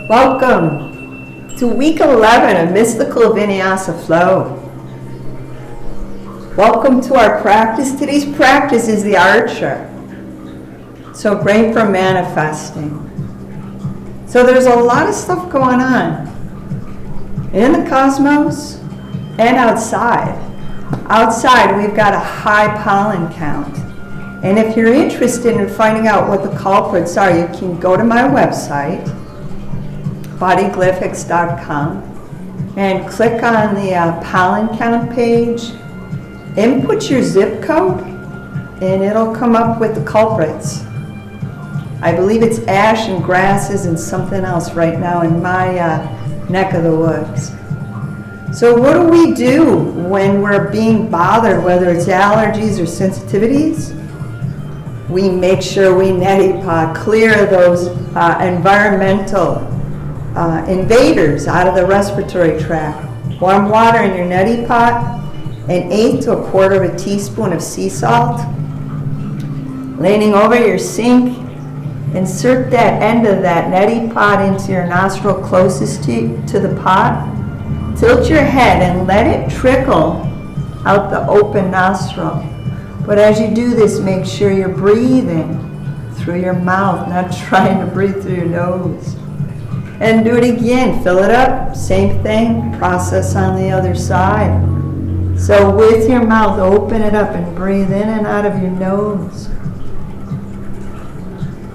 Welcome to week 11 of Mystical Vinyasa Flow. Welcome to our practice. Today's practice is the Archer. So great for manifesting. So there's a lot of stuff going on in the cosmos and outside. Outside we've got a high pollen count. And if you're interested in finding out what the culprits are, you can go to my website, bodyglyphics.com, and click on the pollen count page, input your zip code, and it'll come up with the culprits. I believe it's ash and grasses and something else right now in my neck of the woods. So what do we do when we're being bothered, whether it's allergies or sensitivities? We make sure we neti pot, clear those environmental invaders out of the respiratory tract. Warm water in your neti pot, an eighth to a quarter of a teaspoon of sea salt. Leaning over your sink, insert that end of that neti pot into your nostril closest to the pot. Tilt your head and let it trickle out the open nostril. But as you do this, make sure you're breathing through your mouth, not trying to breathe through your nose. And do it again. Fill it up. Same thing. Process on the other side. So with your mouth, open it up and breathe in and out of your nose.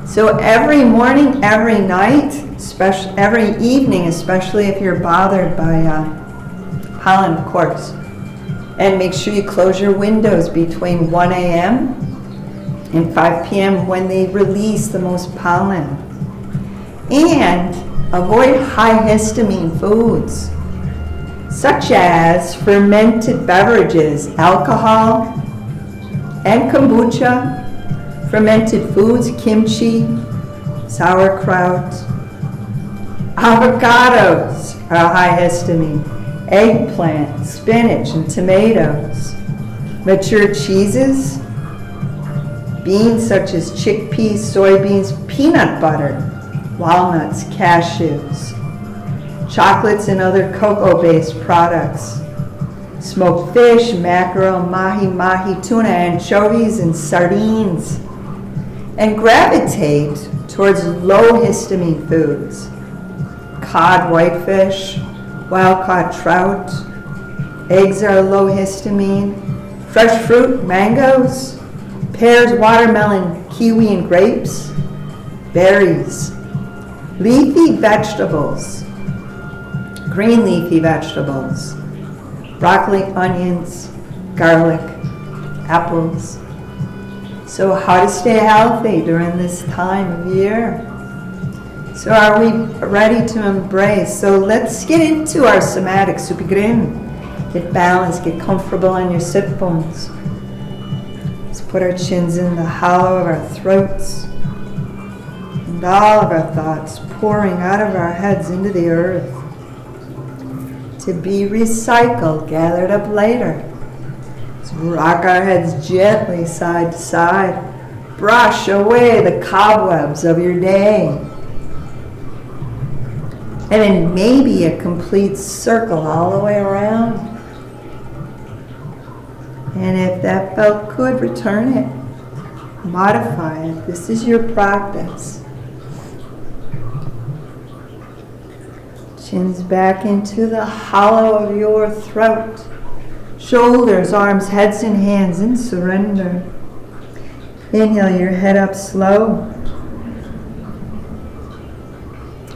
So every morning, every night, every evening, especially if you're bothered by pollen, of course. And make sure you close your windows between 1 a.m. and 5 p.m. when they release the most pollen. And avoid high histamine foods, such as fermented beverages, alcohol, and kombucha, fermented foods, kimchi, sauerkraut. Avocados are high histamine, eggplant, spinach, and tomatoes. Mature cheeses, beans such as chickpeas, soybeans, peanut butter, walnuts, cashews, chocolates and other cocoa-based products, smoked fish, mackerel, mahi, tuna, anchovies, and sardines. And gravitate towards low histamine foods, cod, whitefish, wild-caught trout. Eggs are low histamine. Fresh fruit, mangoes, pears, watermelon, kiwi, and grapes. Berries. Leafy vegetables, green leafy vegetables, broccoli, onions, garlic, apples. So how to stay healthy during this time of year? So are we ready to embrace? So let's get into our somatic supigrin. Get balanced, get comfortable on your sit bones. Let's put our chins in the hollow of our throats. And all of our thoughts pouring out of our heads into the earth to be recycled, gathered up later. Let's rock our heads gently side to side. Brush away the cobwebs of your day. And then maybe a complete circle all the way around. And if that felt good, return it. Modify it. This is your practice. Chins back into the hollow of your throat. Shoulders, arms, heads, and hands in surrender. Inhale your head up slow.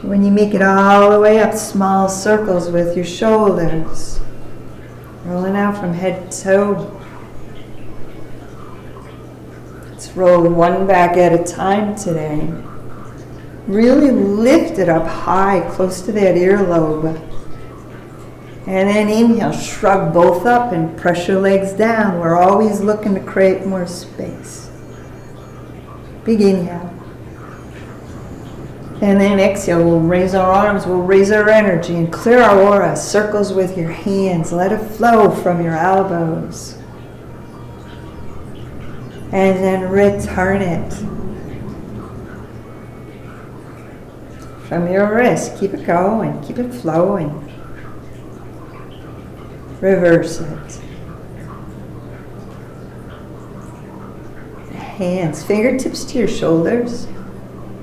When you make it all the way up, small circles with your shoulders. Rolling out from head to toe. Let's roll one back at a time today. Really lift it up high, close to that earlobe. And then inhale, shrug both up and press your legs down. We're always looking to create more space. Big inhale. And then exhale, we'll raise our arms, we'll raise our energy and clear our aura. Circles with your hands. Let it flow from your elbows. And then return it. from your wrist. Keep it going, keep it flowing. Reverse it. Hands, fingertips to your shoulders.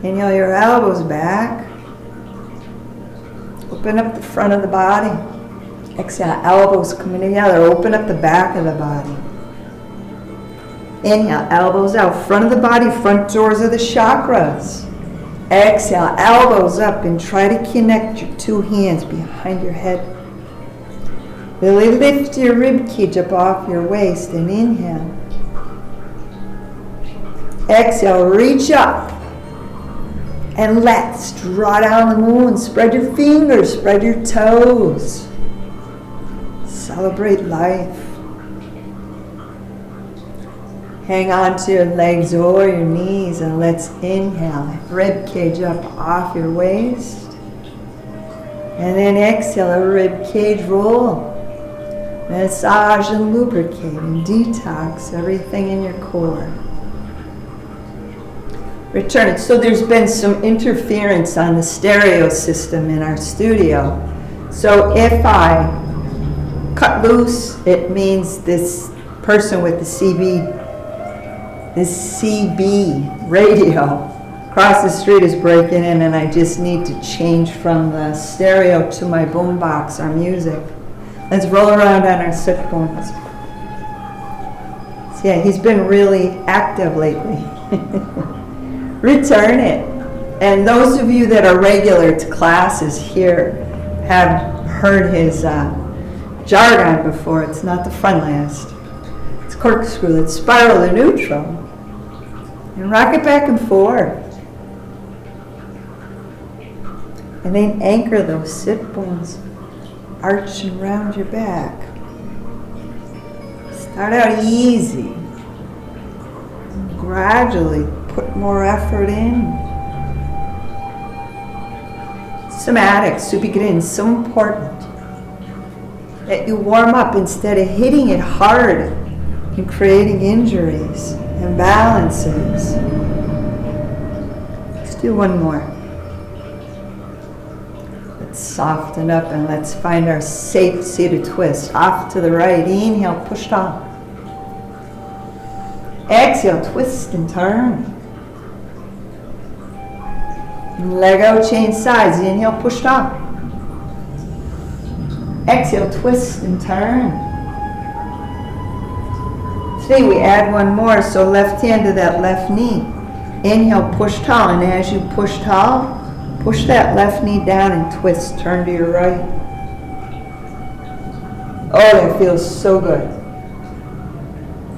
Inhale your elbows back. Open up the front of the body. Exhale, elbows coming together. Open up the back of the body. Inhale, elbows out. Front of the body, front doors of the chakras. Exhale, elbows up and try to connect your two hands behind your head. Really lift your rib cage up off your waist and inhale. Exhale, reach up. And let's draw down the moon. Spread your fingers, spread your toes. Celebrate life. Hang on to your legs or your knees and let's inhale. Rib cage up off your waist. And then exhale, a rib cage roll. Massage and lubricate and detox everything in your core. Return it. So there's been some interference on the stereo system in our studio. So if I cut loose, it means this person with the CB radio across the street is breaking in and I just need to change from the stereo to my boombox, our music. Let's roll around on our sit bones. So yeah, he's been really active lately. Return it. And those of you that are regular to classes here have heard his jargon before. It's not the fun last. It's corkscrew, it's spiral to neutral. And rock it back and forth. And then anchor those sit bones, arching around your back. Start out easy. Gradually put more effort in. Somatics, Subigrin, so important that you warm up instead of hitting it hard and creating injuries, imbalances. Let's do one more. Let's soften up and let's find our safe seated twist. Off to the right, inhale, push off. Exhale, twist and turn. Leg out, change sides. Inhale, push off. Exhale, twist and turn. Today we add one more, so left hand to that left knee. Inhale, push tall, and as you push tall, push that left knee down and twist. Turn to your right. Oh, that feels so good.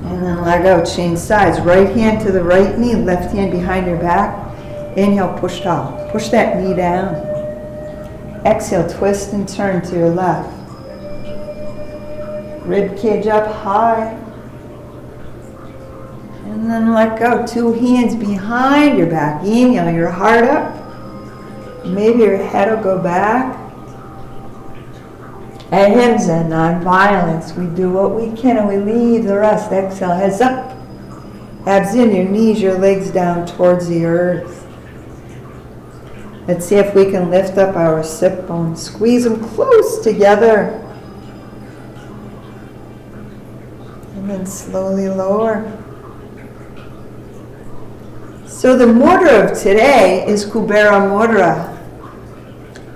And then leg out, change sides. Right hand to the right knee, left hand behind your back. Inhale, push tall. Push that knee down. Exhale, twist and turn to your left. Rib cage up high. And then let go. Two hands behind your back. Inhale, your heart up. Maybe your head will go back. Ahimsa, non-violence. We do what we can and we leave the rest. Exhale, heads up. Abs in, your knees, your legs down towards the earth. Let's see if we can lift up our sit bones. Squeeze them close together. And then slowly lower. So the mudra of today is Kubera mudra.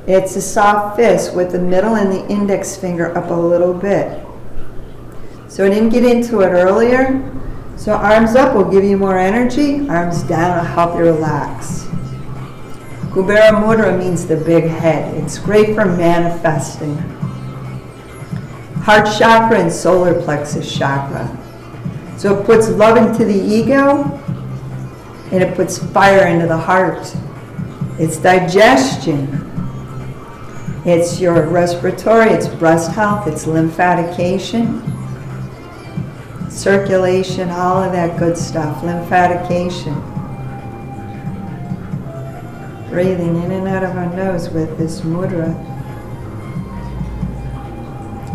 It's a soft fist with the middle and the index finger up a little bit. So I didn't get into it earlier. So arms up will give you more energy. Arms down will help you relax. Kubera mudra means the big head. It's great for manifesting. Heart chakra and solar plexus chakra. So it puts love into the ego and it puts fire into the heart. It's digestion. It's your respiratory, it's breast health, it's lymphatication, circulation, all of that good stuff. Lymphatication. Breathing in and out of our nose with this mudra.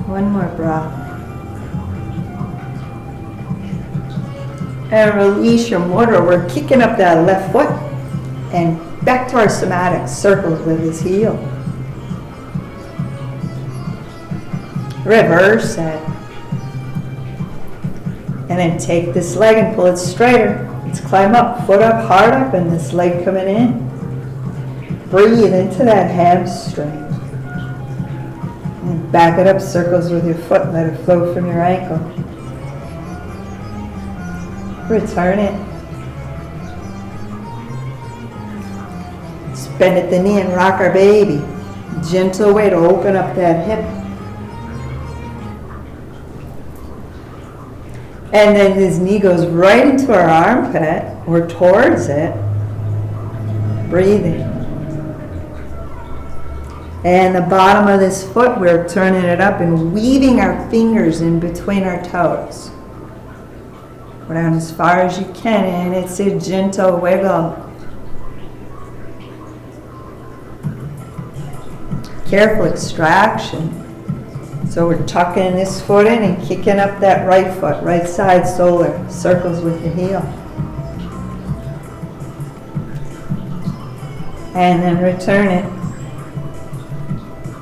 One more breath. And release your mudra. We're kicking up that left foot and Back to our somatic, circles with his heel. Reverse it. And then take this leg and pull it straighter. Let's climb up, foot up, heart up, and this leg coming in. Breathe into that hamstring. And back it up, circles with your foot. Let it flow from your ankle. Return it. Bend at the knee and rock our baby. Gentle way to open up that hip. And then his knee goes right into our armpit or towards it. Breathing. And the bottom of this foot, we're turning it up and weaving our fingers in between our toes. Go down as far as you can, and it's a gentle wiggle. Careful extraction. So we're tucking this foot in and kicking up that right foot, right side solar, circles with the heel. And then return it.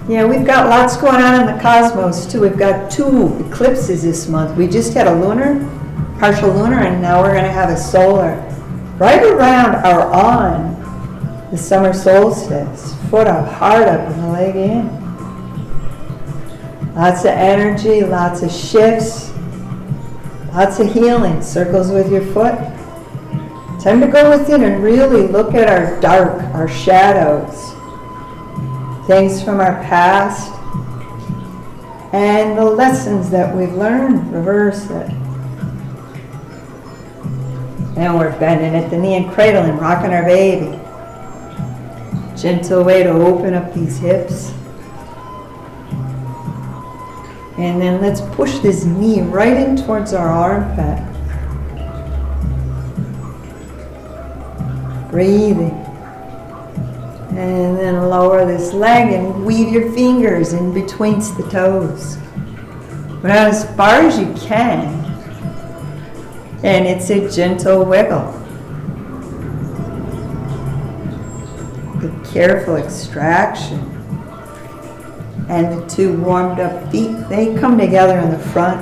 Yeah, we've got lots going on in the cosmos too. We've got 2 eclipses this month. We just had a lunar, partial lunar, and now we're going to have a solar. Right around or on the summer solstice. Foot up, heart up, and the leg in. Lots of energy, lots of shifts, lots of healing. Circles with your foot. Time to go within and really look at our dark, our shadows, things from our past, and the lessons that we've learned. Reverse it. And we're bending at the knee and cradling, rocking our baby. Gentle way to open up these hips. And then let's push this knee right in towards our armpit. Breathing. And then lower this leg and weave your fingers in between the toes. Go down as far as you can. And it's a gentle wiggle. Careful extraction. And the 2 warmed up feet, they come together in the front.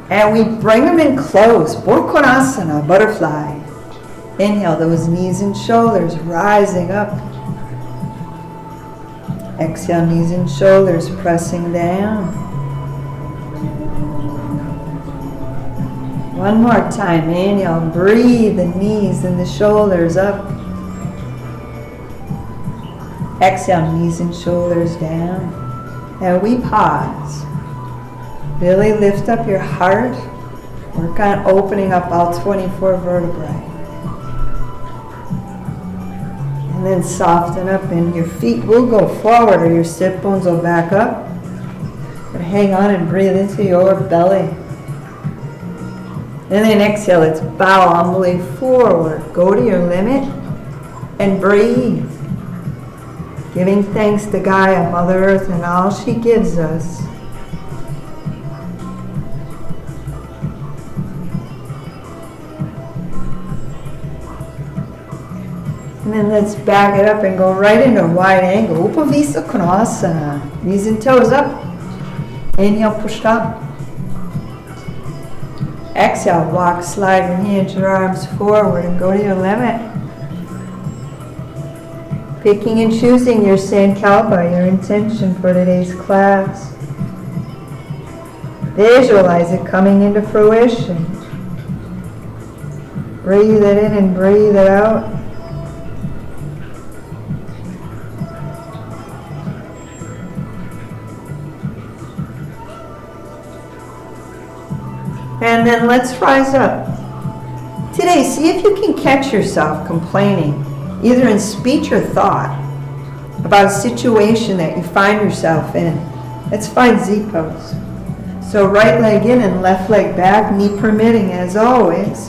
And we bring them in close. Konasana, butterfly. Inhale, those knees and shoulders rising up. Exhale, knees and shoulders pressing down. One more time. Inhale, breathe the knees and the shoulders up. Exhale, knees and shoulders down. And we pause. Really lift up your heart. Work on opening up all 24 vertebrae. And then soften up, and your feet will go forward or your sit bones will back up. But hang on and breathe into your belly. And then exhale, let's bow humbly forward. Go to your limit and breathe. Giving thanks to Gaia, Mother Earth, and all she gives us. And then let's back it up and go right into a wide angle. Upavisa Konasana. Knees and toes up. Inhale, push up. Exhale, walk, slide your hands, your arms forward and go to your limit. Picking and choosing your sankalpa, your intention for today's class. Visualize it coming into fruition. Breathe it in and breathe it out. And then let's rise up. Today, see if you can catch yourself complaining, either in speech or thought, about a situation that you find yourself in. Let's find Z pose. So right leg in and left leg back, knee permitting as always.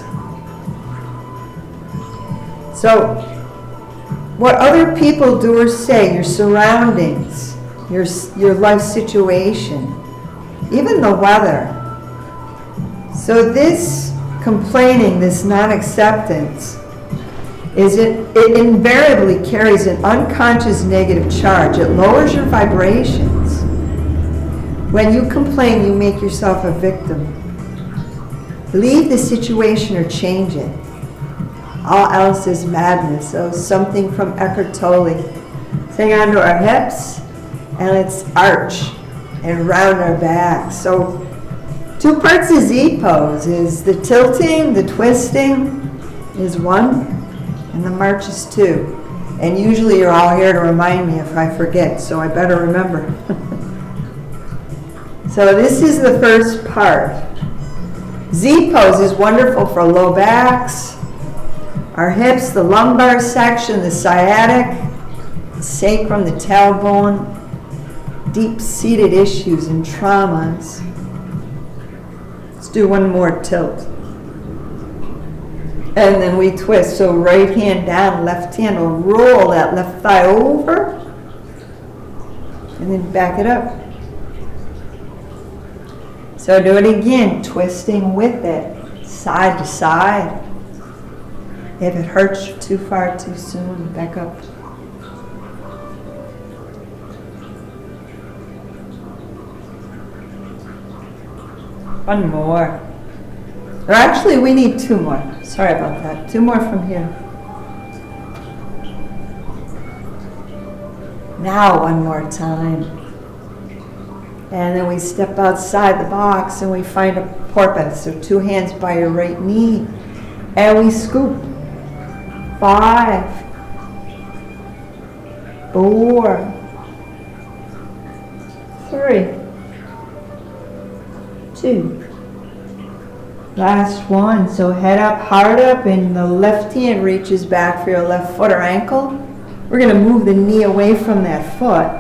So what other people do or say, your surroundings, your life situation, even the weather. So this complaining, this non-acceptance, is it invariably carries an unconscious negative charge. It lowers your vibrations. When you complain, you make yourself a victim. Leave the situation or change it. All else is madness. So something from Eckhart Tolle. Hang onto our hips and let's arch and round our back. So 2 parts of Z pose is the tilting, the twisting is 1, and the march is 2. And usually you're all here to remind me if I forget, so I better remember. So this is the first part. Z pose is wonderful for low backs, our hips, the lumbar section, the sciatic, the sacrum, the tailbone, deep-seated issues and traumas. Let's do one more tilt. And then we twist. So right hand down, left hand will roll that left thigh over, and then back it up. So do it again, twisting with it, side to side. If it hurts too far too soon, back up. One more. Or actually, we need 2 more. Sorry about that. 2 more from here. Now, one more time. And then we step outside the box and we find a porpoise. So 2 hands by your right knee. And we scoop. 5, 4, 3, 2. Last one. So head up, heart up, and the left hand reaches back for your left foot or ankle. We're going to move the knee away from that foot.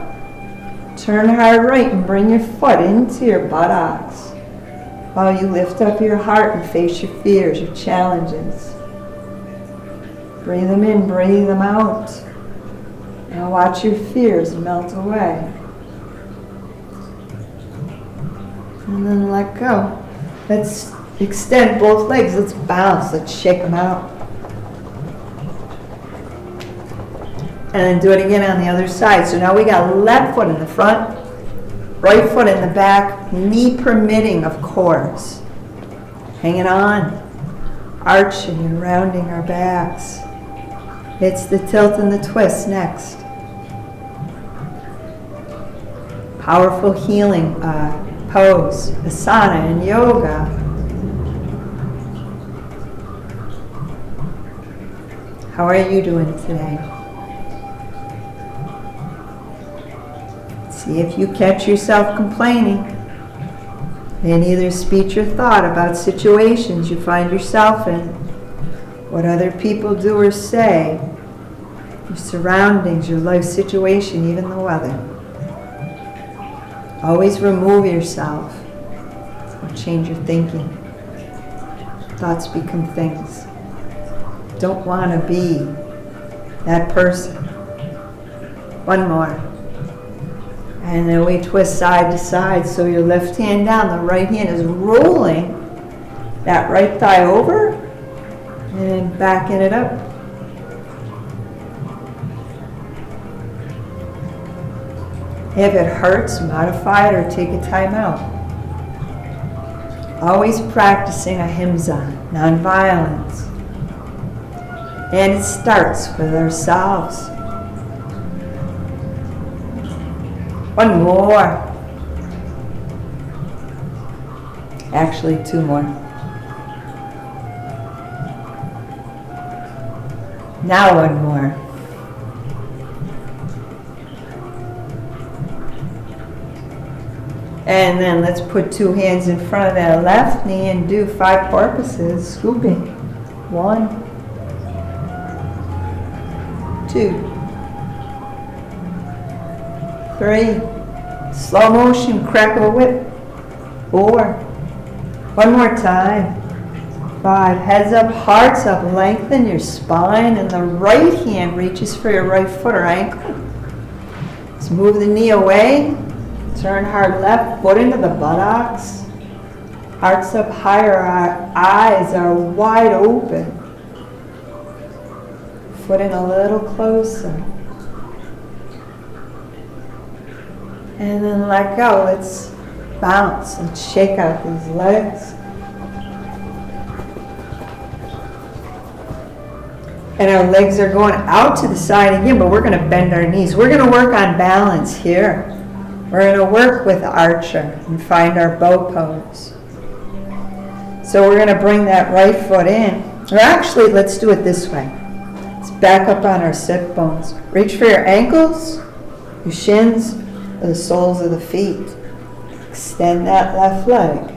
Turn hard right and bring your foot into your buttocks while you lift up your heart and face your fears, your challenges. Breathe them in, breathe them out. Now watch your fears melt away. And then let go. Let's extend both legs. Let's bounce. Let's shake them out. And then do it again on the other side. So now we got left foot in the front, right foot in the back, knee permitting, of course. Hanging on, arching and rounding our backs. It's the tilt and the twist next. Powerful healing pose, asana in yoga. How are you doing today? See if you catch yourself complaining in either speech or thought about situations you find yourself in, what other people do or say, your surroundings, your life situation, even the weather. Always remove yourself or change your thinking. Thoughts become things. Don't want to be that person. One more. And then we twist side to side. So your left hand down, the right hand is rolling that right thigh over and then backing it up. If it hurts, modify it or take a time out. Always practicing ahimsa, nonviolence. And it starts with ourselves. One more. Actually, 2 more. Now one more. And then let's put 2 hands in front of that left knee and do 5 porpoises, scooping. 1, 2, 3, slow motion, crackle whip. 4, one more time. 5, heads up, hearts up, lengthen your spine, and the right hand reaches for your right foot or ankle. Let's move the knee away. Turn hard left foot into the buttocks. Hearts up higher, our eyes are wide open. foot in a little closer. And then let go. Let's bounce. Let's shake out these legs. And our legs are going out to the side again, but we're going to bend our knees. We're going to work on balance here. We're going to work with Archer and find our bow pose. So we're going to bring that right foot in. Or actually, let's do it this way. Let's back up on our sit bones. Reach for your ankles, your shins, or the soles of the feet. Extend that left leg.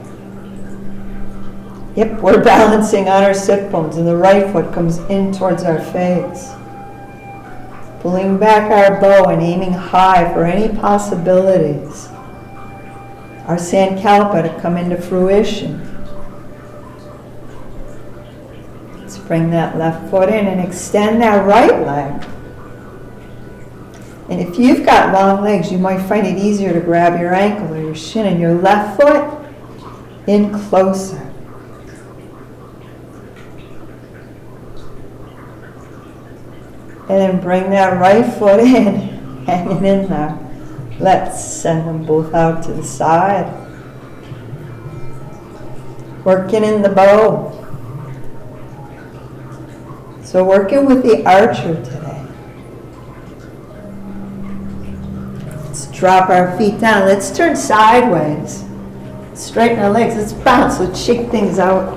Yep, we're balancing on our sit bones, and the right foot comes in towards our face. Pulling back our bow and aiming high for any possibilities. Our Sankalpa to come into fruition. Let's bring that left foot in and extend that right leg. And if you've got long legs, you might find it easier to grab your ankle or your shin and your left foot in closer. And then bring that right foot in, hanging in there. Let's send them both out to the side. Working in the bow. So working with the Archer today. Let's drop our feet down. Let's turn sideways. Straighten our legs. Let's bounce. Let's shake things out.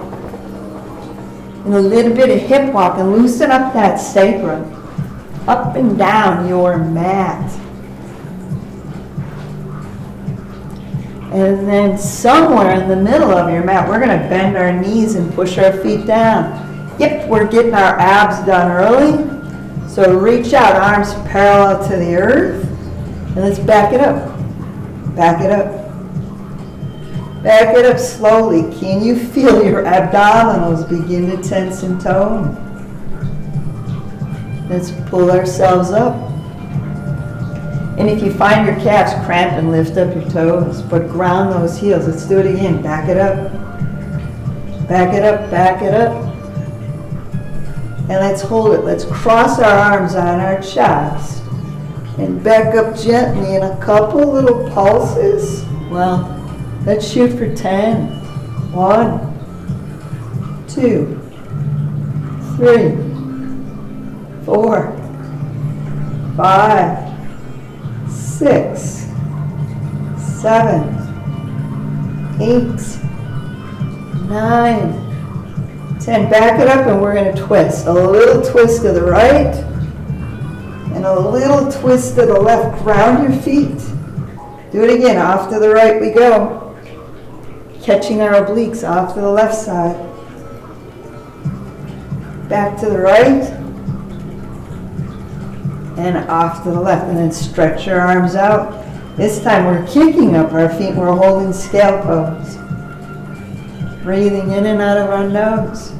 And a little bit of hip walk and loosen up that sacrum. Up and down your mat. And then somewhere in the middle of your mat, we're going to bend our knees and push our feet down. Yep, we're getting our abs done early. So reach out, arms parallel to the earth. And let's back it up. Back it up. Back it up slowly. Can you feel your abdominals begin to tense and tone? Let's pull ourselves up. And if you find your calves cramping, lift up your toes, but ground those heels. Let's do it again. Back it up. Back it up, back it up. And let's hold it. Let's cross our arms on our chest. And back up gently in a couple little pulses. Well, let's shoot for 10. 1, 2, 3. 4, 5, 6, 7, 8, 9, 10. Back it up and we're going to twist. A little twist to the right and a little twist to the left. Ground your feet. Do it again. Off to the right we go. Catching our obliques off to the left side. Back to the right. And off to the left, and then stretch your arms out. This time we're kicking up our feet, we're holding scale pose. Breathing in and out of our nose.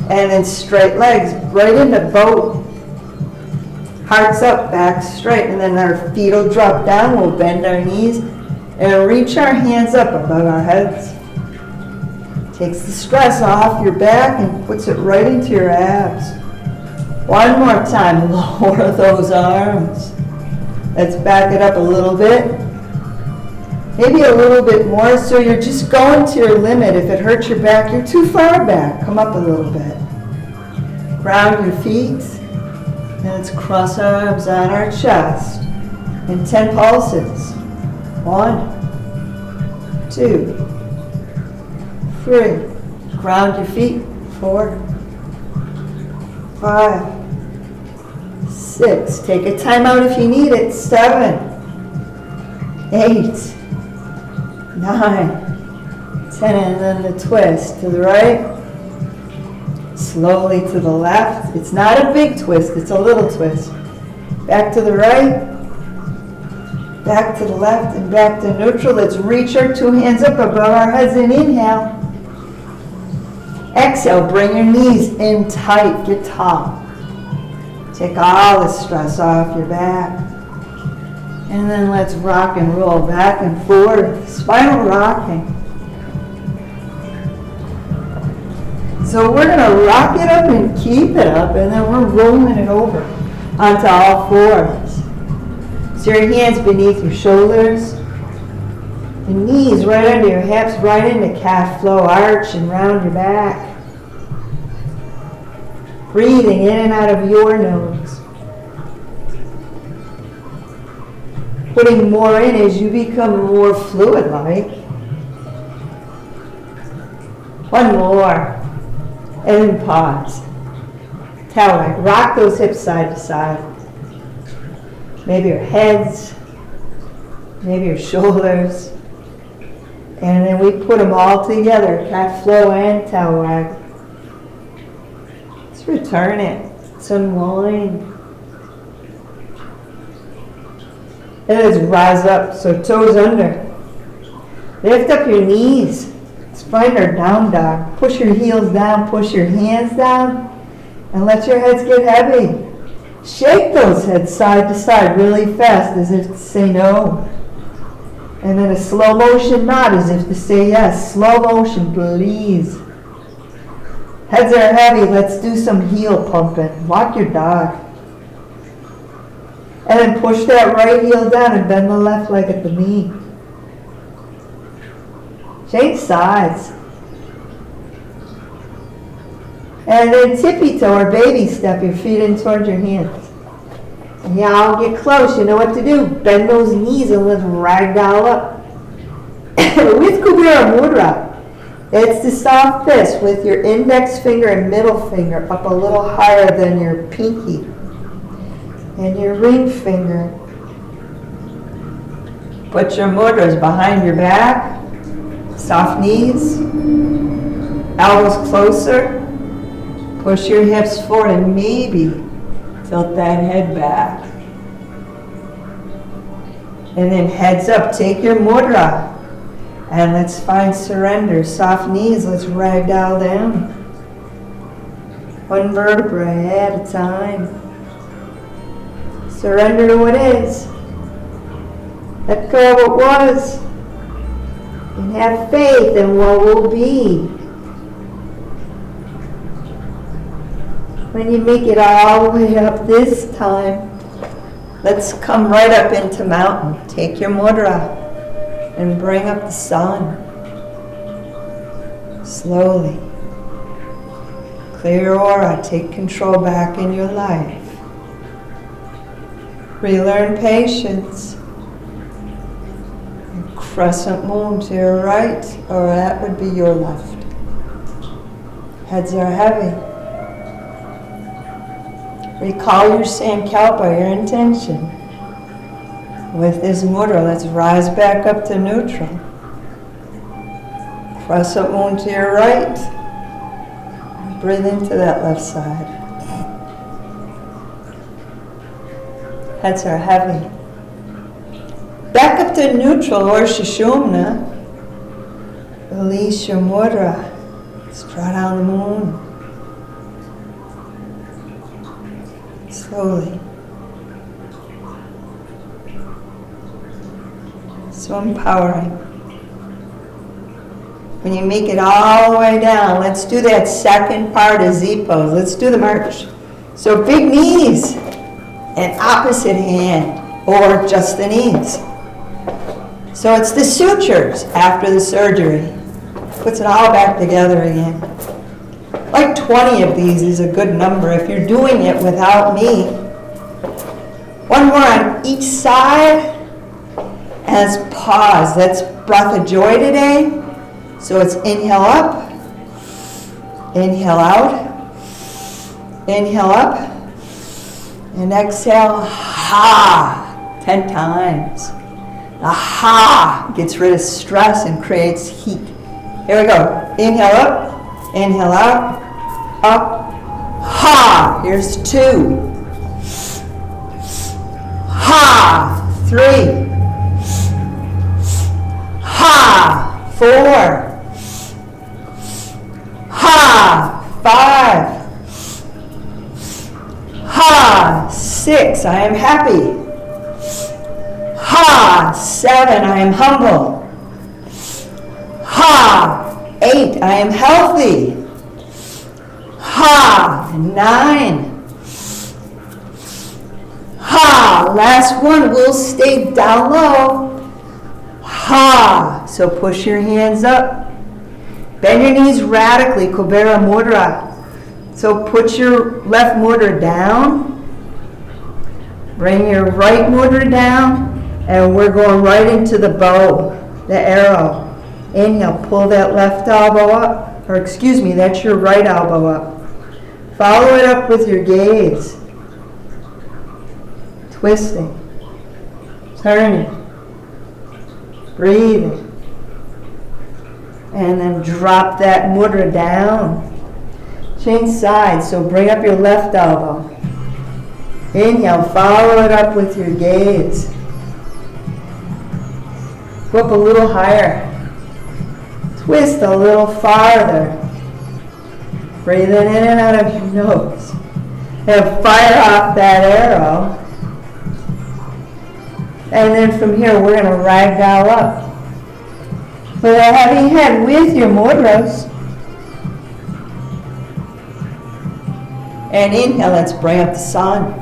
And then straight legs, right into boat. Hearts up, back straight, and then our feet will drop down, we'll bend our knees, and reach our hands up above our heads. Takes the stress off your back and puts it right into your abs. One more time, lower those arms. Let's back it up a little bit. Maybe a little bit more, so you're just going to your limit. If it hurts your back, you're too far back. Come up a little bit. Ground your feet. And let's cross our arms on our chest. In 10 pulses. 1, 2, 3. Ground your feet. 4, 5, 6. Take a time out if you need it. 7, 8, 9, 10. And then the twist to the right. Slowly to the left. It's not a big twist, it's a little twist. Back to the right. Back to the left and back to neutral. Let's reach our 2 hands up above our heads and inhale. Exhale, bring your knees in tight, get tall. Take all the stress off your back. And then let's rock and roll back and forth. Spinal rocking. So we're going to rock it up and keep it up, and then we're rolling it over onto all fours. So your hands beneath your shoulders, the knees right under your hips, right into calf flow, arch and round your back. Breathing in and out of your nose. Putting more in as you become more fluid-like. One more. And then pause. Tailwind. Rock those hips side to side. Maybe your heads. Maybe your shoulders. And then we put them all together. Calf flow and tail wag. Let's return it. Let's unwind. And let's rise up. So toes under. Lift up your knees. Let's find our down dog. Push your heels down. Push your hands down. And let your heads get heavy. Shake those heads side to side really fast as if to say no. And then a slow motion nod as if to say yes. Slow motion, please. Heads are heavy. Let's do some heel pumping. Walk your dog. And then push that right heel down and bend the left leg at the knee. Change sides. And then tippy toe or baby step your feet in towards your hands. And y'all get close. You know what to do. Bend those knees and let's ragdoll up. With Kubera Mudra, it's the soft fist with your index finger and middle finger up a little higher than your pinky. And your ring finger. Put your mudras behind your back. Soft knees. Elbows closer. Push your hips forward and maybe tilt that head back. And then heads up. Take your mudra. And let's find surrender. Soft knees. Let's ragdoll down. One vertebra at a time. Surrender to what is. Let go of what was. And have faith in what will be. When you make it all the way up this time, let's come right up into mountain. Take your mudra and bring up the sun. Slowly. Clear your aura. Take control back in your life. Relearn patience. Crescent moon to your right, or that would be your left. Heads are heavy. Recall your sankalpa, your intention. With this mudra, let's rise back up to neutral. Crescent moon to your right. Breathe into that left side. Heads are heavy. Back up to neutral or Sushumna. Release your mudra. Strut on the moon. Slowly. So empowering. When you make it all the way down, let's do that second part of Z pose. Let's do the march. So big knees and opposite hand or just the knees. So it's the sutures after the surgery. Puts it all back together again. Like 20 of these is a good number if you're doing it without me. One more on each side. As pause. That's breath of joy today. So it's inhale up. Inhale out. Inhale up. And exhale. Ha. 10 times. The ha gets rid of stress and creates heat. Here we go. Inhale up. Inhale out. Up. Ha. Here's 2. Ha. 3. Ha. 4. Ha. 5. Ha. 6. I am happy. Ha. 7. I am humble. Ha. 8. I am healthy. Ha, 9. Ha, last one, we'll stay down low. Ha, so push your hands up. Bend your knees radically, Kubera Mudra. So put your left mudra down. Bring your right mudra down, and we're going right into the bow, the arrow. Inhale, pull that left elbow up, or excuse me, that's your right elbow up. Follow it up with your gaze. Twisting, turning, breathing. And then drop that mudra down. Change sides, so bring up your left elbow. Inhale, follow it up with your gaze. Go up a little higher. Twist a little farther. Breathing in and out of your nose. And fire off that arrow. And then from here, we're going to ragdoll up. With a heavy head with your mudras. And inhale, let's bring up the sun.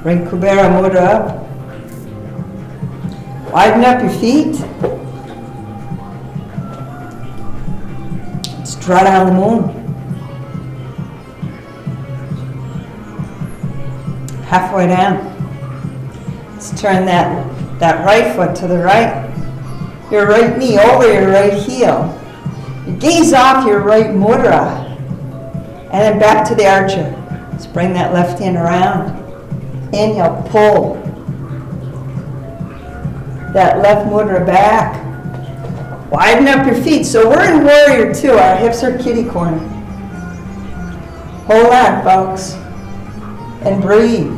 Bring Kubera Mudra up. Widen up your feet. Let's draw down the moon. Halfway down. Let's turn that right foot to the right. Your right knee over your right heel. You gaze off your right mudra. And then back to the archer. Let's bring that left hand around. Inhale, pull that left mudra back. Widen up your feet. So we're in warrior two. Our hips are kitty corner. Hold on, folks. And breathe.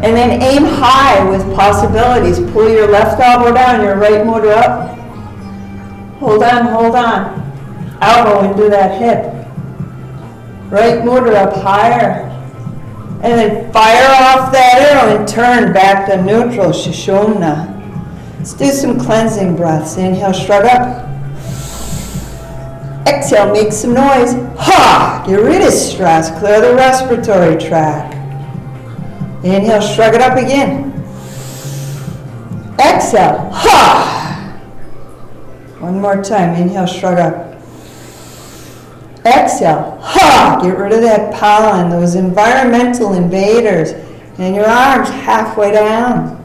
And then aim high with possibilities. Pull your left elbow down, your right mudra up. Hold on, hold on. Elbow into that hip. Right mudra up higher. And then fire off that arrow and turn back to neutral, Sushumna. Let's do some cleansing breaths. Inhale, shrug up. Exhale, make some noise. Ha! Get rid of stress. Clear the respiratory tract. Inhale, shrug it up again. Exhale. Ha! One more time. Inhale, shrug up. Exhale. Ha! Get rid of that pollen, those environmental invaders. And your arms halfway down.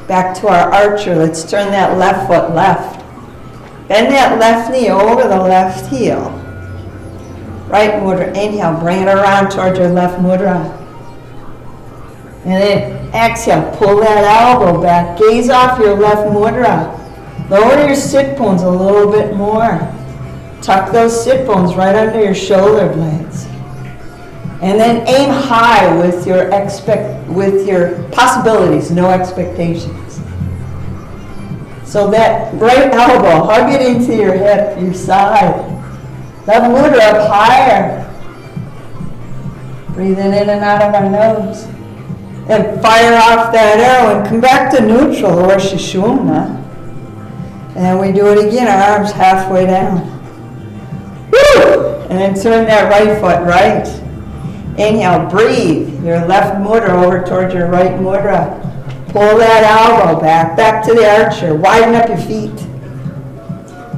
Back to our archer. Let's turn that left foot left. Bend that left knee over the left heel. Right mudra. Inhale. Bring it around towards your left mudra. And then exhale. Pull that elbow back. Gaze off your left mudra. Lower your sit bones a little bit more. Tuck those sit bones right under your shoulder blades. And then aim high with your possibilities, no expectations. So that right elbow, hug it into your hip, your side. Left mudra up higher. Breathing in and out of our nose. And fire off that arrow and come back to neutral or Sushumna. And then we do it again, our arms halfway down. Woo! And then turn that right foot right. Inhale, breathe. Your left mudra over towards your right mudra. Pull that elbow back to the archer. Widen up your feet.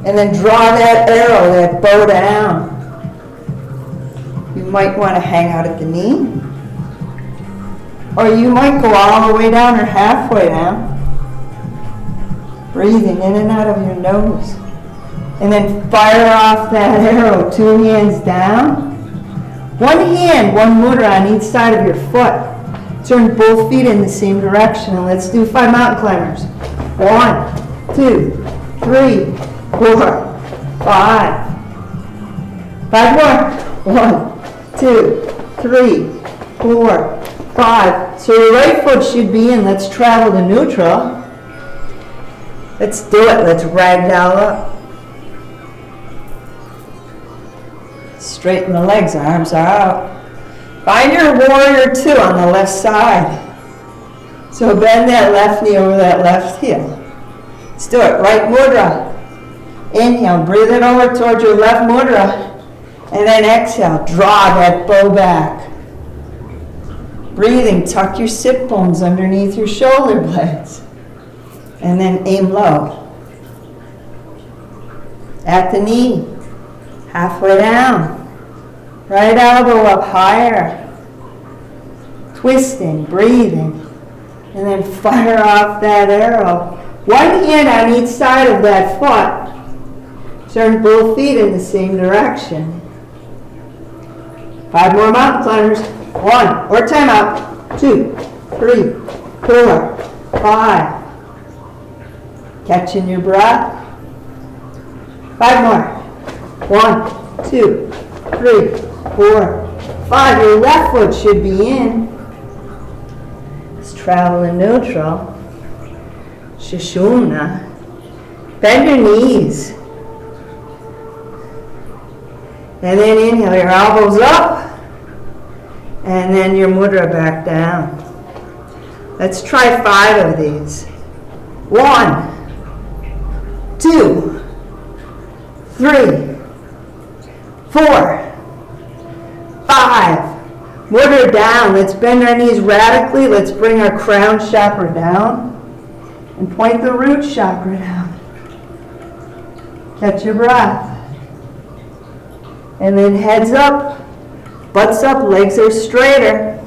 And then draw that arrow, that bow down. You might want to hang out at the knee. Or you might go all the way down or halfway down. Breathing in and out of your nose. And then fire off that arrow. 2 hands down. 1 hand, 1 mudra on each side of your foot. Turn both feet in the same direction. And let's do 5 mountain climbers. 1, 2, 3, 4, 5. 5 more. 1, 2, 3, 4, 5. So your right foot should be in. Let's travel to neutral. Let's do it. Let's ragdoll up. Straighten the legs. Arms are out. Find your warrior two on the left side. So bend that left knee over that left heel. Let's do it. Right mudra. Inhale, breathe it over towards your left mudra. And then exhale, draw that bow back. Breathing, tuck your sit bones underneath your shoulder blades. And then aim low. At the knee, halfway down. Right elbow up higher. Twisting, breathing. And then fire off that arrow. One hand on each side of that foot. Turn both feet in the same direction. 5 more mountain climbers. 1, or time out. 2, 3, 4, 5. Catching your breath. 5 more. 1, 2, 3, 4, 5. Your left foot should be in. Let's travel in neutral. Sushumna. Bend your knees. And then inhale, your elbows up. And then your mudra back down. Let's try 5 of these. 1, 2, 3, 4, 5. Mudra down. Let's bend our knees radically. Let's bring our crown chakra down. And point the root chakra down. Catch your breath. And then heads up, butts up, legs are straighter.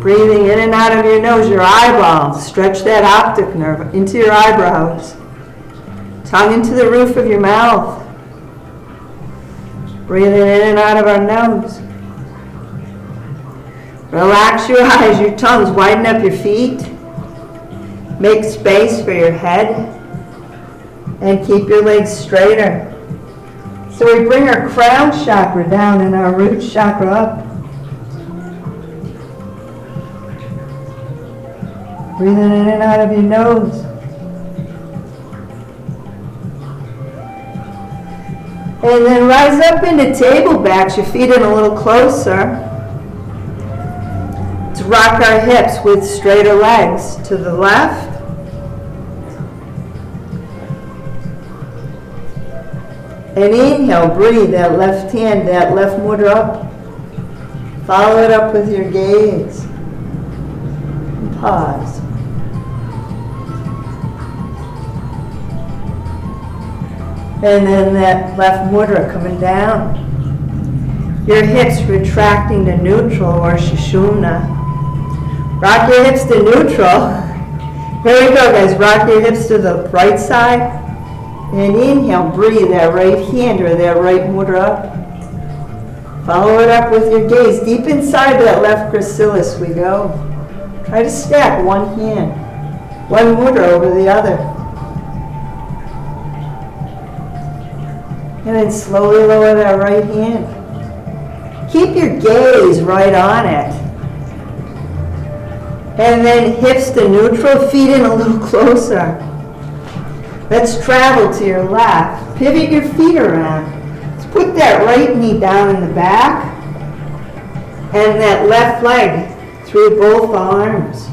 Breathing in and out of your nose, your eyeballs. Stretch that optic nerve into your eyebrows. Tongue into the roof of your mouth. Breathing in and out of our nose. Relax your eyes, your tongues. Widen up your feet. Make space for your head. And keep your legs straighter. So we bring our crown chakra down and our root chakra up. Breathing in and out of your nose. And then rise up into table backs, your feet in a little closer. Let's rock our hips with straighter legs to the left. And inhale, breathe that left hand, that left mudra up. Follow it up with your gaze. And pause. And then that left mudra coming down. Your hips retracting to neutral or Sushumna. Rock your hips to neutral. Here we go, guys. Rock your hips to the right side. And inhale, breathe that right hand or that right mudra up. Follow it up with your gaze. Deep inside that left gracilis we go. Try to stack one hand, one mudra over the other. And then slowly lower that right hand. Keep your gaze right on it. And then hips to neutral, feet in a little closer. Let's travel to your left. Pivot your feet around. Let's put that right knee down in the back. And that left leg through both arms.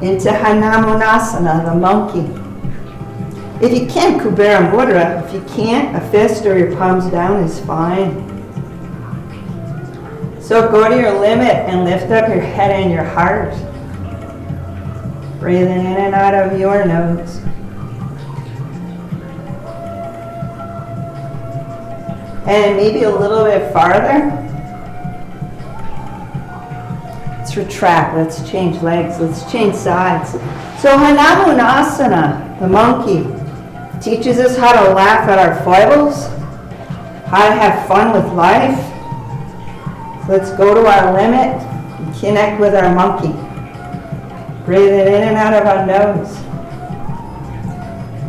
Into Hanumanasana, the monkey. If you can, Kubera Mudra. If you can't, a fist or your palms down is fine. So go to your limit and lift up your head and your heart. Breathing in and out of your nose. And maybe a little bit farther. Let's retract. Let's change legs. Let's change sides. So Hanumanasana, the monkey, teaches us how to laugh at our foibles, how to have fun with life. So let's go to our limit and connect with our monkey. Breathing in and out of our nose.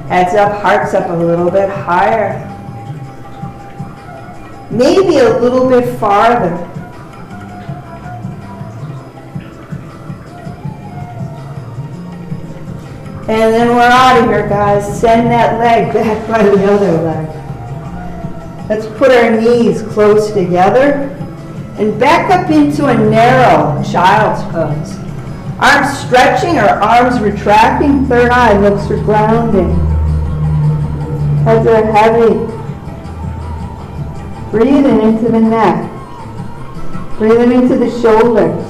Heads up, hearts up a little bit higher. Maybe a little bit farther. And then we're out of here, guys. Send that leg back by the other leg. Let's put our knees close together and back up into a narrow child's pose. Arms stretching or arms retracting. Third eye looks for grounding. Heads are heavy. Breathing into the neck. Breathing into the shoulders.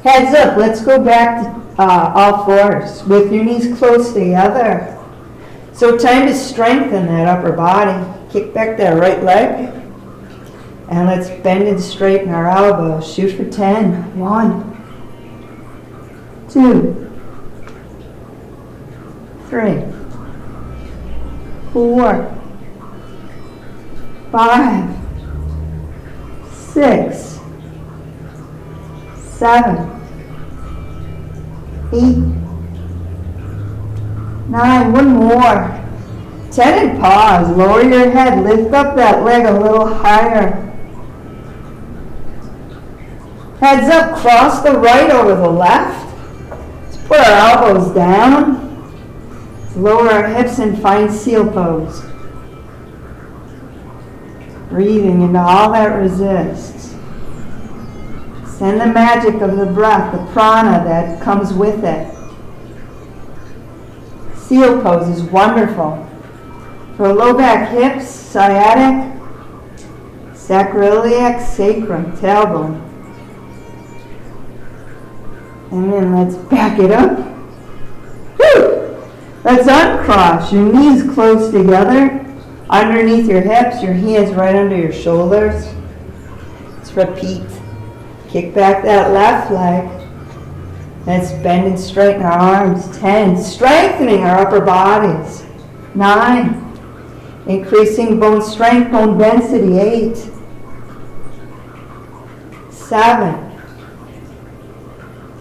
Heads up. Let's go back to all fours with your knees close together. So time to strengthen that upper body. Kick back that right leg. And let's bend and straighten our elbows. Shoot for 10. 1, 2, 3, 4, 5, 6, 7, 8, 9. One more. 10 and pause. Lower your head. Lift up that leg a little higher. Heads up. Cross the right over the left. Let's put our elbows down. Lower our hips and find seal pose. Breathing into all that resists. Send the magic of the breath, the prana that comes with it. Seal pose is wonderful. For low back hips, sciatic, sacroiliac, sacrum, tailbone. And then let's back it up. Woo! Let's uncross. Your knees close together. Underneath your hips, your hands right under your shoulders. Let's repeat. Kick back that left leg. Let's bend and straighten our arms. 10. Strengthening our upper bodies. 9. Increasing bone strength, bone density. 8. 7.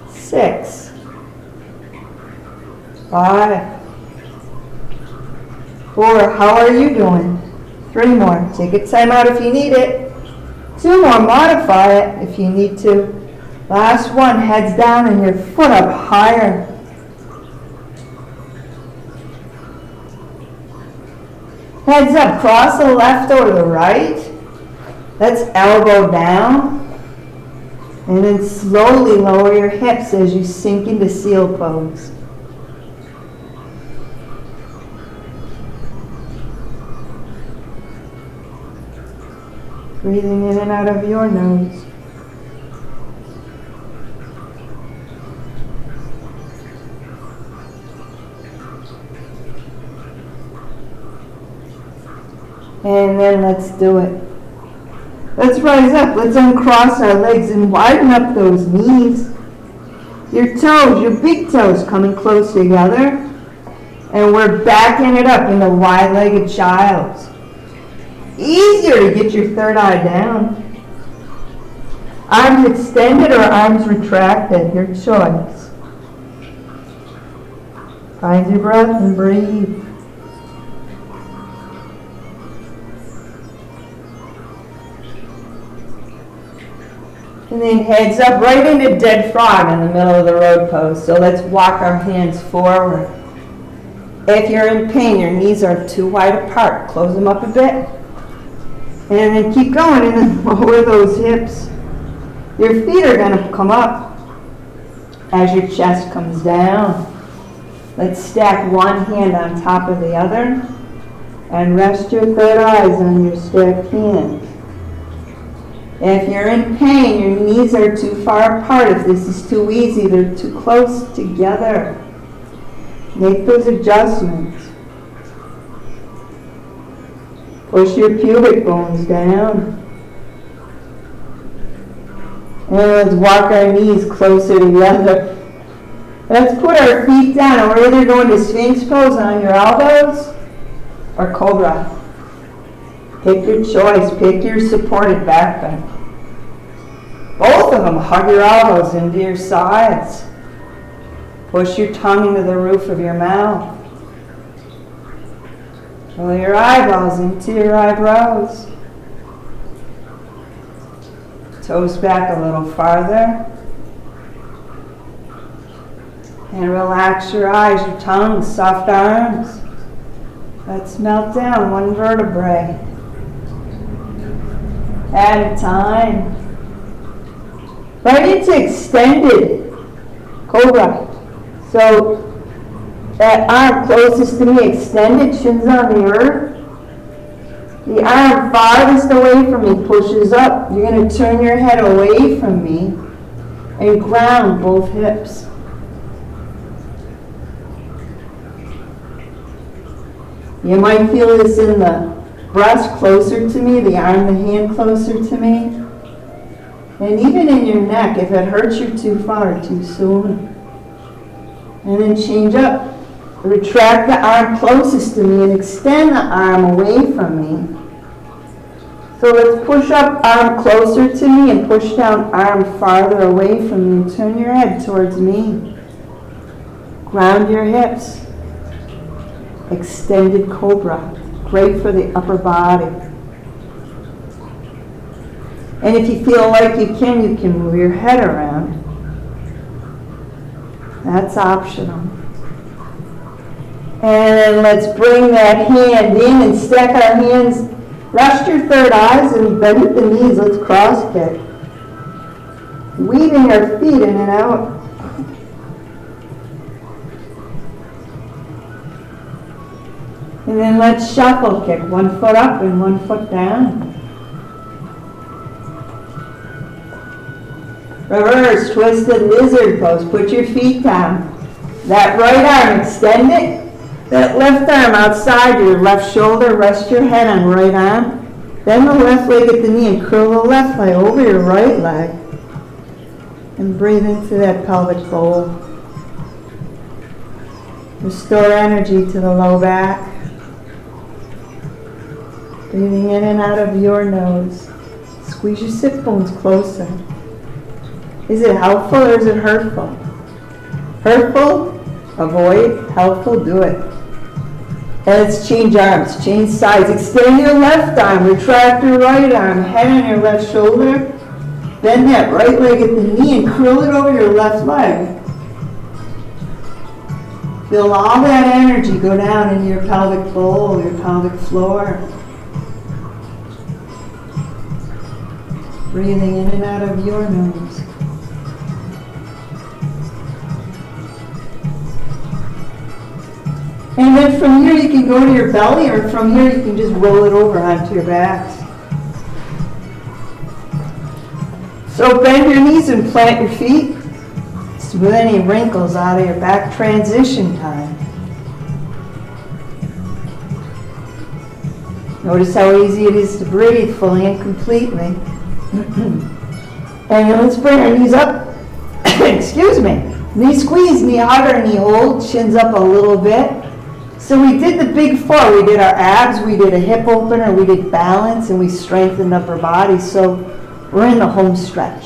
6. 5. 4. How are you doing? 3 more. Take a time out if you need it. 2 more. Modify it if you need to. Last one. Heads down and your foot up higher. Heads up. Cross the left over the right. Let's elbow down. And then slowly lower your hips as you sink into seal pose. Breathing in and out of your nose. And then let's do it. Let's rise up. Let's uncross our legs and widen up those knees. Your toes, your big toes coming close together. And we're backing it up into wide-legged child's. Easier to get your third eye down. Arms extended or arms retracted, your choice. Find your breath and breathe. And then heads up right into dead frog in the middle of the road pose. So let's walk our hands forward. If you're in pain, your knees are too wide apart, close them up a bit. And then keep going and then lower those hips. Your feet are going to come up as your chest comes down. Let's stack one hand on top of the other and rest your third eyes on your stacked hands. If you're in pain, your knees are too far apart. If this is too easy, they're too close together. Make those adjustments. Push your pubic bones down. And let's walk our knees closer together. Let's put our feet down. And we're either going to Sphinx pose on your elbows or Cobra. Pick your choice. Pick your supported back bend. Both of them. Hug your elbows into your sides. Push your tongue into the roof of your mouth. Pull your eyeballs into your eyebrows. Toes back a little farther. And relax your eyes, your tongue, soft arms. Let's melt down one vertebrae at a time. Right into extended cobra. So That arm closest to me, extended, shins on the earth. The arm farthest away from me pushes up. You're going to turn your head away from me and ground both hips. You might feel this in the breast closer to me, the arm, the hand closer to me. And even in your neck, if it hurts you too far, too soon. And then change up. Retract the arm closest to me and extend the arm away from me. So let's push up, arm closer to me, and push down, arm farther away from me. And turn your head towards me. Ground your hips. Extended cobra. Great for the upper body. And if you feel like you can move your head around. That's optional. And then let's bring that hand in and stack our hands. Rest your third eyes and bend at the knees. Let's cross kick. Weaving our feet in and out. And then let's shuffle kick. 1 foot up and 1 foot down. Reverse, twisted lizard pose. Put your feet down. That right arm, extend it. That left arm outside your left shoulder. Rest your head on right arm. Bend the left leg at the knee and curl the left leg over your right leg. And breathe into that pelvic bowl. Restore energy to the low back. Breathing in and out of your nose. Squeeze your sit bones closer. Is it helpful or is it hurtful? Hurtful? Avoid. Helpful? Do it. And let's change arms. Change sides. Extend your left arm. Retract your right arm. Head on your left shoulder. Bend that right leg at the knee and curl it over your left leg. Feel all that energy go down into your pelvic bowl, your pelvic floor. Breathing in and out of your nose. And then from here you can go to your belly, or from here you can just roll it over onto your backs. So bend your knees and plant your feet. Smooth any wrinkles out of your back. Transition time. Notice how easy it is to breathe fully and completely. And then let's bring our knees up. Excuse me. Knee squeeze, knee hug, or knee hold. Shins up a little bit. So we did the big four. We did our abs, we did a hip opener, we did balance, and we strengthened upper body. So we're in the home stretch.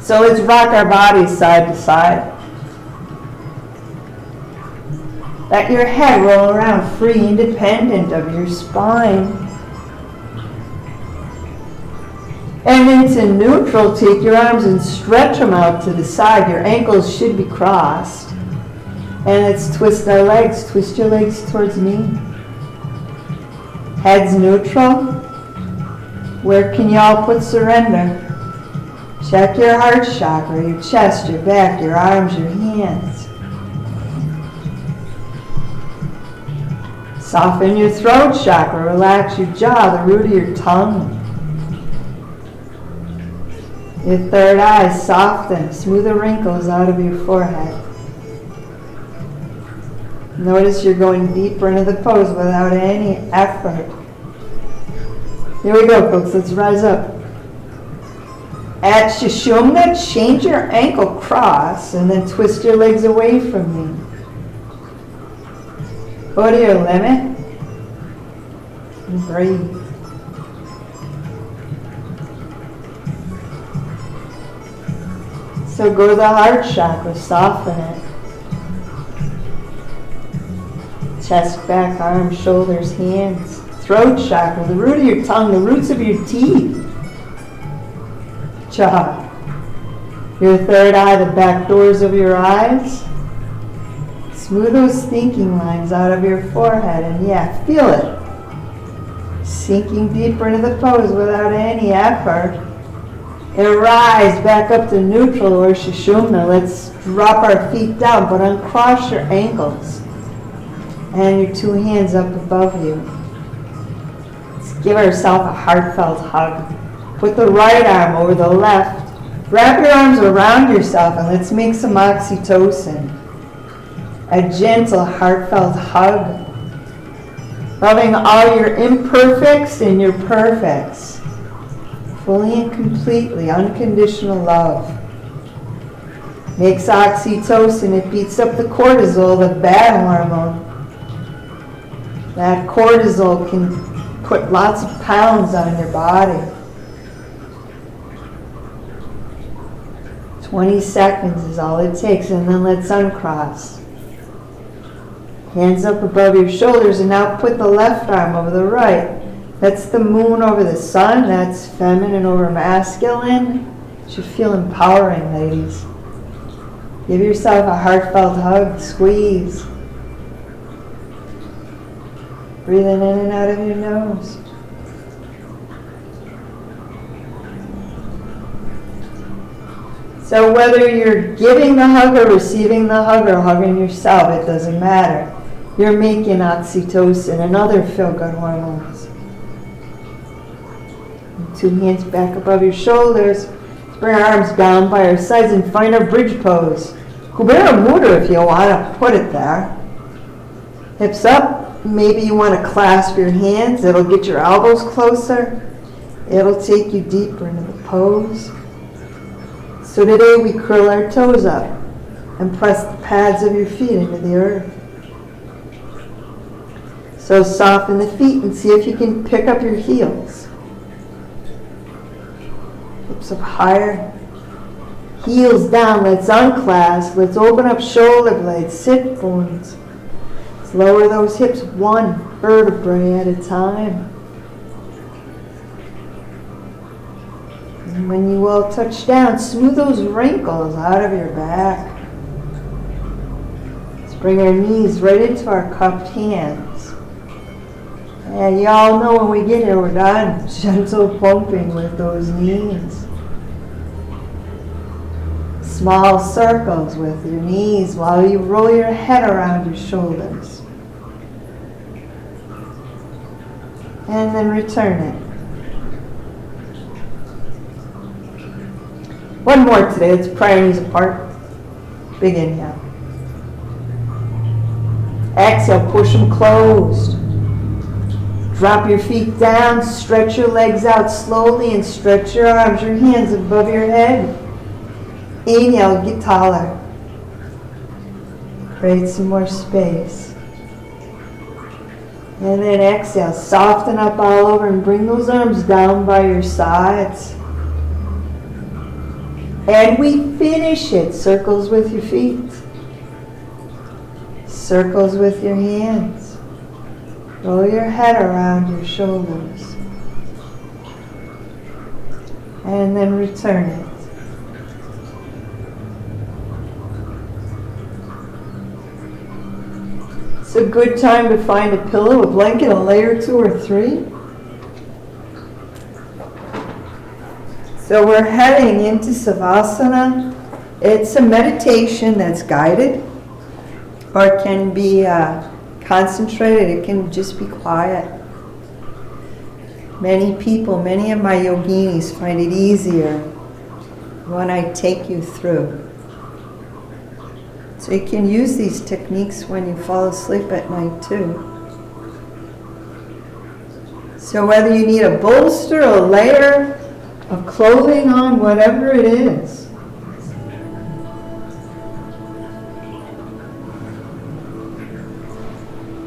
So let's rock our bodies side to side. Let your head roll around free, independent of your spine. And into neutral, take your arms and stretch them out to the side. Your ankles should be crossed. And let's twist our legs. Twist your legs towards me. Head's neutral. Where can y'all put surrender? Check your heart chakra, your chest, your back, your arms, your hands. Soften your throat chakra. Relax your jaw, the root of your tongue. Your third eye, soften. Smooth the wrinkles out of your forehead. Notice you're going deeper into the pose without any effort. Here we go, folks. Let's rise up. At Sushumna, change your ankle cross and then twist your legs away from me. Go to your limit and breathe. So go to the heart chakra, soften it. Chest, back, arms, shoulders, hands. Throat chakra, the root of your tongue, the roots of your teeth. Jaw. Your third eye, the back doors of your eyes. Smooth those thinking lines out of your forehead, and yeah, feel it. Sinking deeper into the pose without any effort. And rise back up to neutral or Sushumna. Let's drop our feet down, but uncross your ankles. And your two hands up above you. Let's give ourselves a heartfelt hug. Put the right arm over the left. Wrap your arms around yourself and let's make some oxytocin. A gentle, heartfelt hug. Loving all your imperfects and your perfects. Fully and completely, unconditional love. Makes oxytocin, it beats up the cortisol, the bad hormone. That cortisol can put lots of pounds on your body. 20 seconds is all it takes, and then let's uncross. Hands up above your shoulders, and now put the left arm over the right. That's the moon over the sun. That's feminine over masculine. Should feel empowering, ladies. Give yourself a heartfelt hug, squeeze. Breathing in and out of your nose. So whether you're giving the hug or receiving the hug or hugging yourself, it doesn't matter. You're making oxytocin and other feel-good hormones. Two hands back above your shoulders. Let's bring our arms down by our sides and find our bridge pose. Kubera Mudra if you want to put it there. Hips up. Maybe you want to clasp your hands. It'll get your elbows closer. It'll take you deeper into the pose. So today we curl our toes up and press the pads of your feet into the earth. So soften the feet and see if you can pick up your heels. Hips up higher. Heels down. Let's unclasp. Let's open up shoulder blades, sit bones. Let's lower those hips one vertebrae at a time. And when you all touch down, smooth those wrinkles out of your back. Let's bring our knees right into our cupped hands. And you all know when we get here, we're done. Gentle pumping with those knees. Small circles with your knees while you roll your head around your shoulders. And then return it. One more today. Let's pry our knees apart. Big inhale. Exhale, push them closed. Drop your feet down, stretch your legs out slowly and stretch your arms, your hands above your head. Inhale, get taller. Create some more space. And then exhale, soften up all over and bring those arms down by your sides. And we finish it. Circles with your feet. Circles with your hands. Roll your head around your shoulders. And then return it. It's a good time to find a pillow, a blanket, a layer 2 or 3. So we're heading into Savasana. It's a meditation that's guided or can be concentrated. It can just be quiet. Many people, many of my yoginis find it easier when I take you through. So you can use these techniques when you fall asleep at night too. So whether you need a bolster, a layer of clothing on, whatever it is.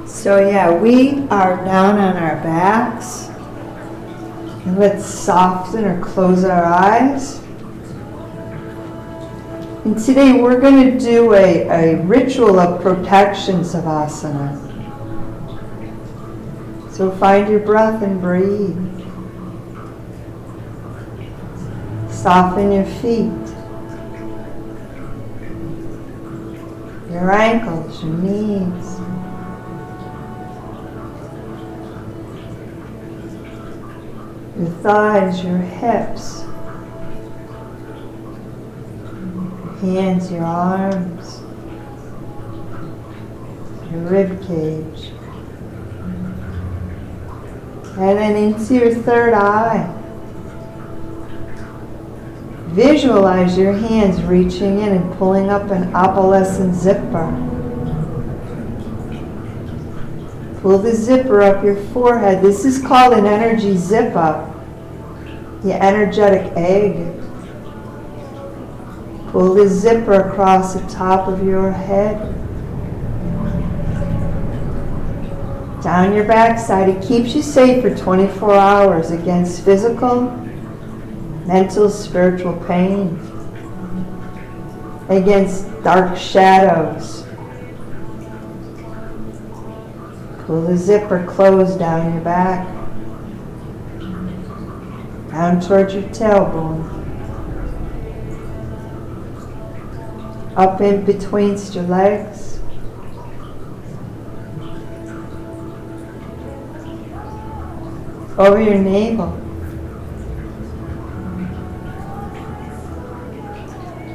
So yeah, we are down on our backs. And let's soften or close our eyes. And today we're going to do a ritual of protection savasana. So find your breath and breathe. Soften your feet, your ankles, your knees. Your thighs, your hips. hands, your arms, your rib cage. And then into your third eye. Visualize your hands reaching in and pulling up an opalescent zipper. Pull the zipper up your forehead. This is called an energy zip up. The energetic egg. Pull the zipper across the top of your head. Down your backside. It keeps you safe for 24 hours against physical, mental, spiritual pain, against dark shadows. Pull the zipper closed down your back, down towards your tailbone, up in betweenst your legs, over your navel,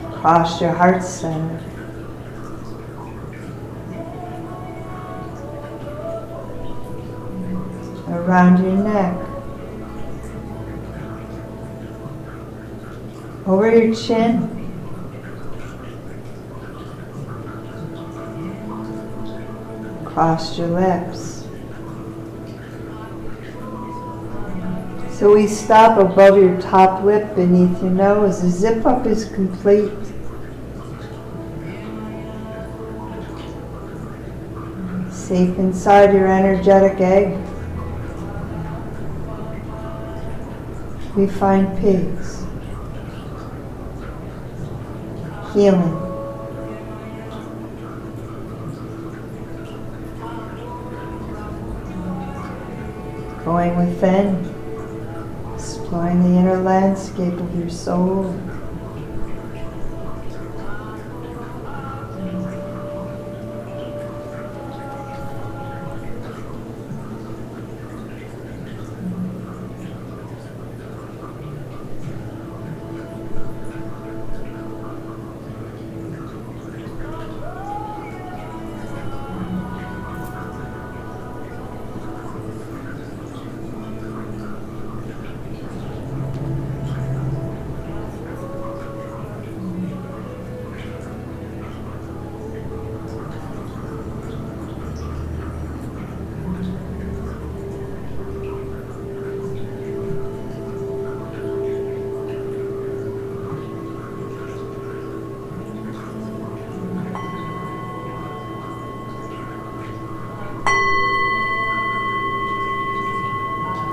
across your heart center, around your neck, over your chin, across your lips. So we stop above your top lip, beneath your nose. The zip up is complete. Safe inside your energetic egg. We find peace, healing, going within, exploring the inner landscape of your soul.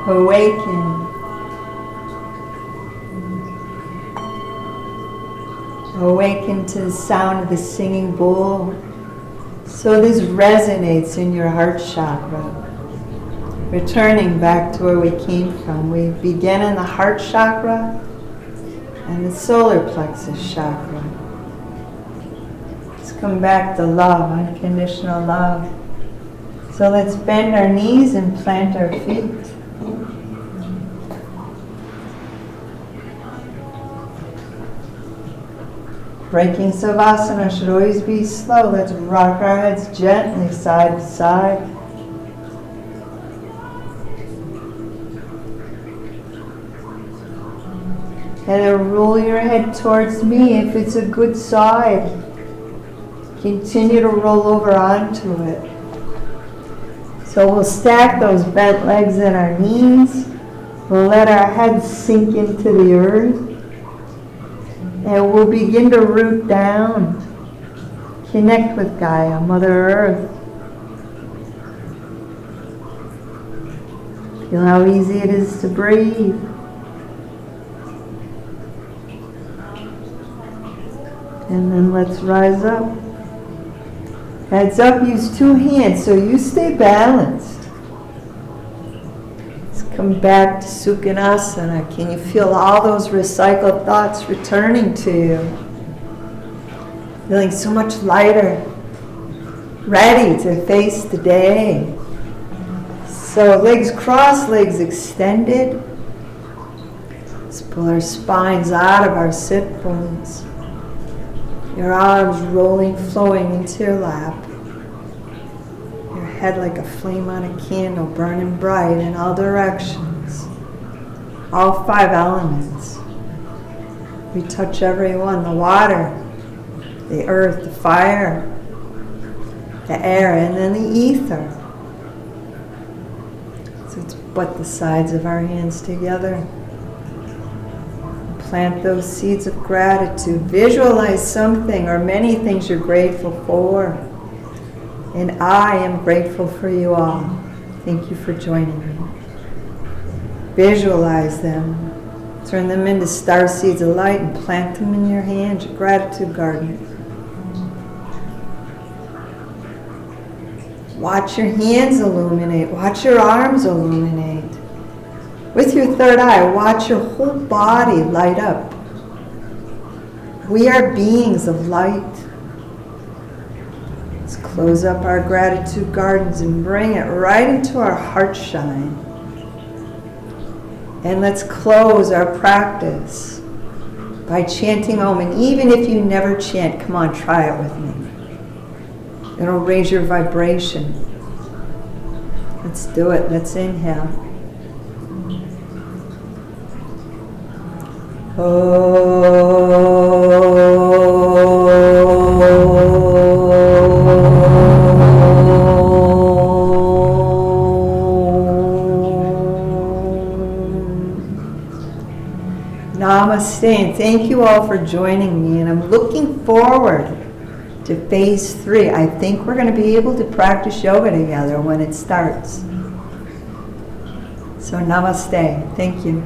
Awaken. Awaken to the sound of the singing bowl. So this resonates in your heart chakra. Returning back to where we came from. We begin in the heart chakra and the solar plexus chakra. Let's come back to love, unconditional love. So let's bend our knees and plant our feet. Breaking Savasana should always be slow. Let's rock our heads gently side to side. And then roll your head towards me if it's a good side. Continue to roll over onto it. So we'll stack those bent legs in our knees. We'll let our heads sink into the earth. And we'll begin to root down. Connect with Gaia, Mother Earth. Feel how easy it is to breathe. And then let's rise up. Heads up, use two hands so you stay balanced. Come back to Sukhanasana. Can you feel all those recycled thoughts returning to you? Feeling so much lighter, ready to face the day. So legs crossed, legs extended. Let's pull our spines out of our sit bones. Your arms rolling, flowing into your lap. Your head like a flame on a candle, burning bright in all directions. All 5 elements. We touch every one. The water, the earth, the fire, the air, and then the ether. So it's put the sides of our hands together. Plant those seeds of gratitude. Visualize something or many things you're grateful for. And I am grateful for you all. Thank you for joining me. Visualize them. Turn them into star seeds of light and plant them in your hand, your gratitude garden. Watch your hands illuminate. Watch your arms illuminate. With your third eye, watch your whole body light up. We are beings of light. Let's close up our gratitude gardens and bring it right into our heart shine. And let's close our practice by chanting Om. And even if you never chant, come on, try it with me. It'll raise your vibration. Let's do it. Let's inhale. Namaste, and thank you all for joining me, and I'm looking forward to phase 3. I think we're going to be able to practice yoga together when it starts. So namaste. Thank you.